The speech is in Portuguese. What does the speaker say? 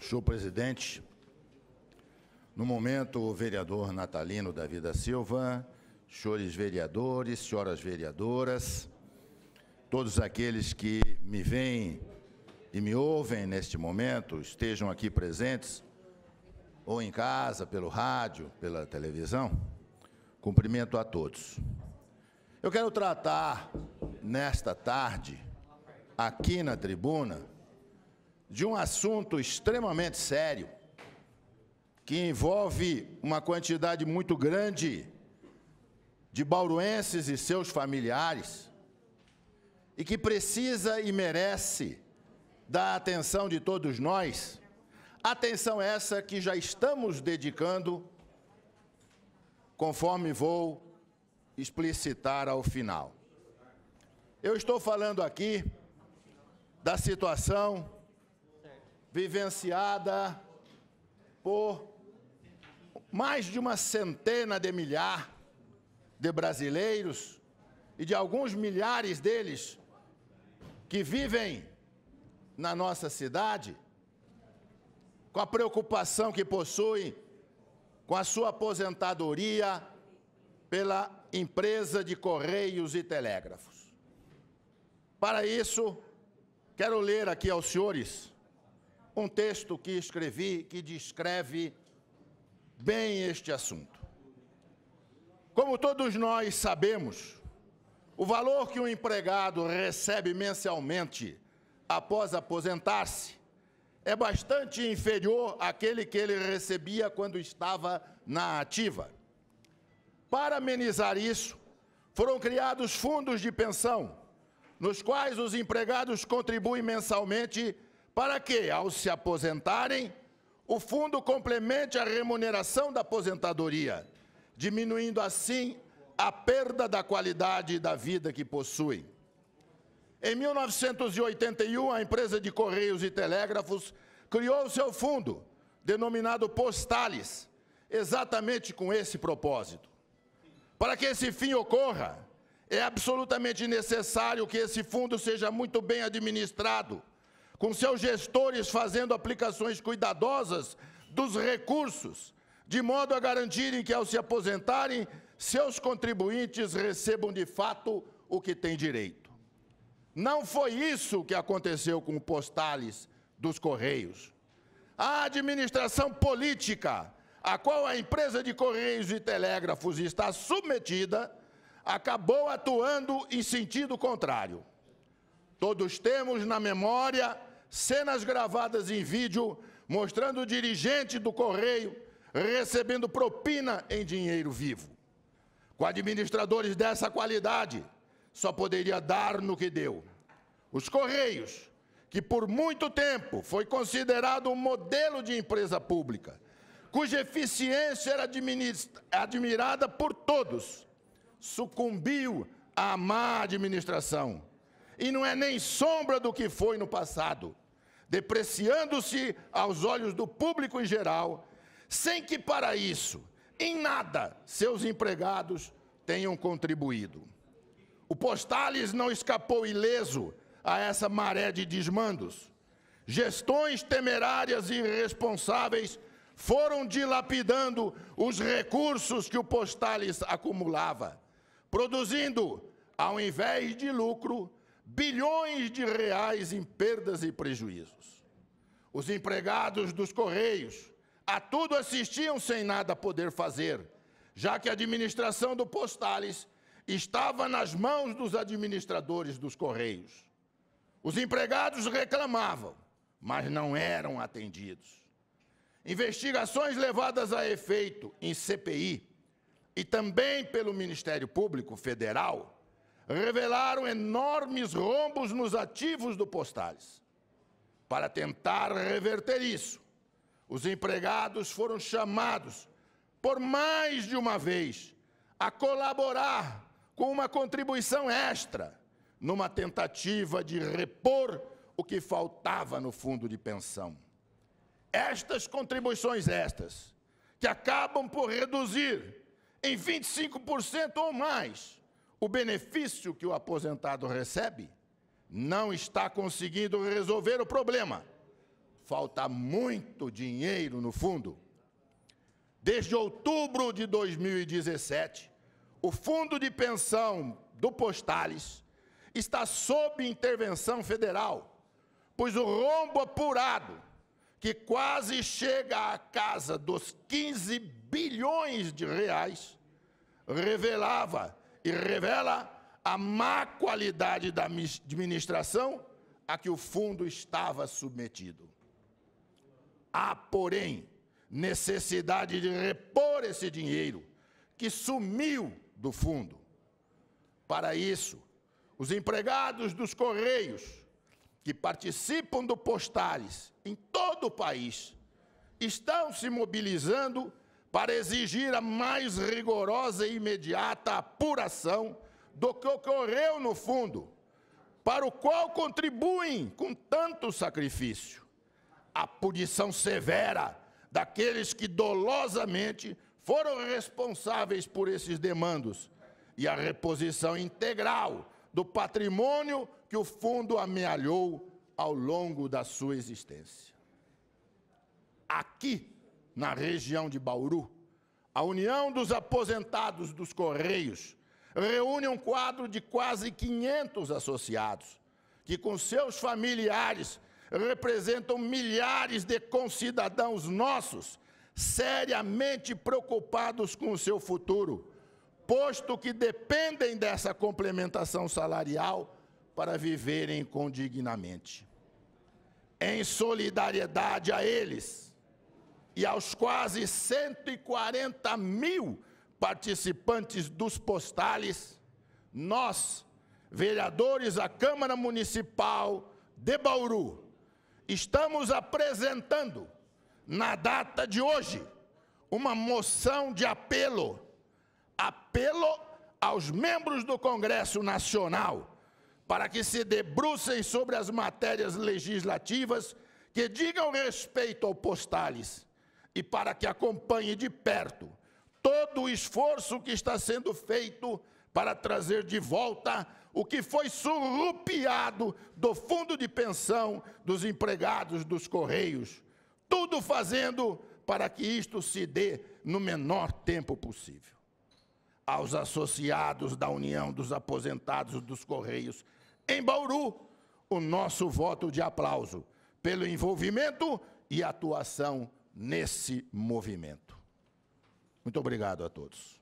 Senhor presidente, no momento, o vereador Natalino Davi da Silva, senhores vereadores, senhoras vereadoras, todos aqueles que me veem e me ouvem neste momento, estejam aqui presentes, ou em casa, pelo rádio, pela televisão, cumprimento a todos. Eu quero tratar, nesta tarde, aqui na tribuna, de um assunto extremamente sério, que envolve uma quantidade muito grande de bauruenses e seus familiares, e que precisa e merece da atenção de todos nós, atenção essa que já estamos dedicando, conforme vou explicitar ao final. Eu estou falando aqui da situação vivenciada por mais de uma centena de milhares de brasileiros e de alguns milhares deles que vivem na nossa cidade, com a preocupação que possuem com a sua aposentadoria pela empresa de Correios e Telégrafos. Para isso, quero ler aqui aos senhores um texto que escrevi, que descreve bem este assunto. Como todos nós sabemos, o valor que um empregado recebe mensalmente após aposentar-se é bastante inferior àquele que ele recebia quando estava na ativa. Para amenizar isso, foram criados fundos de pensão, nos quais os empregados contribuem mensalmente para que, ao se aposentarem, o fundo complemente a remuneração da aposentadoria, diminuindo assim a perda da qualidade da vida que possuem. Em 1981, a empresa de Correios e Telégrafos criou seu fundo, denominado Postales, exatamente com esse propósito. Para que esse fim ocorra, é absolutamente necessário que esse fundo seja muito bem administrado, com seus gestores fazendo aplicações cuidadosas dos recursos, de modo a garantirem que, ao se aposentarem, seus contribuintes recebam de fato o que têm direito. Não foi isso que aconteceu com o Postales dos Correios. A administração política, a qual a empresa de Correios e Telégrafos está submetida, acabou atuando em sentido contrário. Todos temos na memória cenas gravadas em vídeo mostrando o dirigente do Correio recebendo propina em dinheiro vivo. Com administradores dessa qualidade, só poderia dar no que deu. Os Correios, que por muito tempo foi considerado um modelo de empresa pública, cuja eficiência era admirada por todos, sucumbiu à má administração. E não é nem sombra do que foi no passado, depreciando-se aos olhos do público em geral, sem que para isso, em nada, seus empregados tenham contribuído. O Postales não escapou ileso a essa maré de desmandos. Gestões temerárias e irresponsáveis foram dilapidando os recursos que o Postales acumulava, produzindo, ao invés de lucro, bilhões de reais em perdas e prejuízos. Os empregados dos Correios a tudo assistiam sem nada poder fazer, já que a administração do Postales estava nas mãos dos administradores dos Correios. Os empregados reclamavam, mas não eram atendidos. Investigações levadas a efeito em CPI e também pelo Ministério Público Federal revelaram enormes rombos nos ativos do Postales. Para tentar reverter isso, os empregados foram chamados, por mais de uma vez, a colaborar com uma contribuição extra, numa tentativa de repor o que faltava no fundo de pensão. Estas contribuições extras, que acabam por reduzir em 25% ou mais o benefício que o aposentado recebe, não está conseguindo resolver o problema, falta muito dinheiro no fundo. Desde outubro de 2017, o Fundo de Pensão do Postales está sob intervenção federal, pois o rombo apurado, que quase chega à casa dos 15 bilhões de reais, revelava e revela a má qualidade da administração a que o fundo estava submetido. Há, porém, necessidade de repor esse dinheiro que sumiu do fundo. Para isso, os empregados dos Correios, que participam do Postales em todo o país, estão se mobilizando para exigir a mais rigorosa e imediata apuração do que ocorreu no fundo, para o qual contribuem com tanto sacrifício. A punição severa daqueles que dolosamente foram responsáveis por esses demandos e a reposição integral do patrimônio que o fundo amealhou ao longo da sua existência. Aqui, na região de Bauru, a União dos Aposentados dos Correios reúne um quadro de quase 500 associados, que com seus familiares representam milhares de concidadãos nossos, seriamente preocupados com o seu futuro, posto que dependem dessa complementação salarial para viverem dignamente. Em solidariedade a eles e aos quase 140 mil participantes dos Postales, nós, vereadores da Câmara Municipal de Bauru, estamos apresentando, na data de hoje, uma moção de apelo aos membros do Congresso Nacional para que se debrucem sobre as matérias legislativas que digam respeito ao Postales e para que acompanhe de perto todo o esforço que está sendo feito para trazer de volta o que foi surrupiado do fundo de pensão dos empregados dos Correios, tudo fazendo para que isto se dê no menor tempo possível. Aos associados da União dos Aposentados dos Correios em Bauru, o nosso voto de aplauso pelo envolvimento e atuação nesse movimento. Muito obrigado a todos.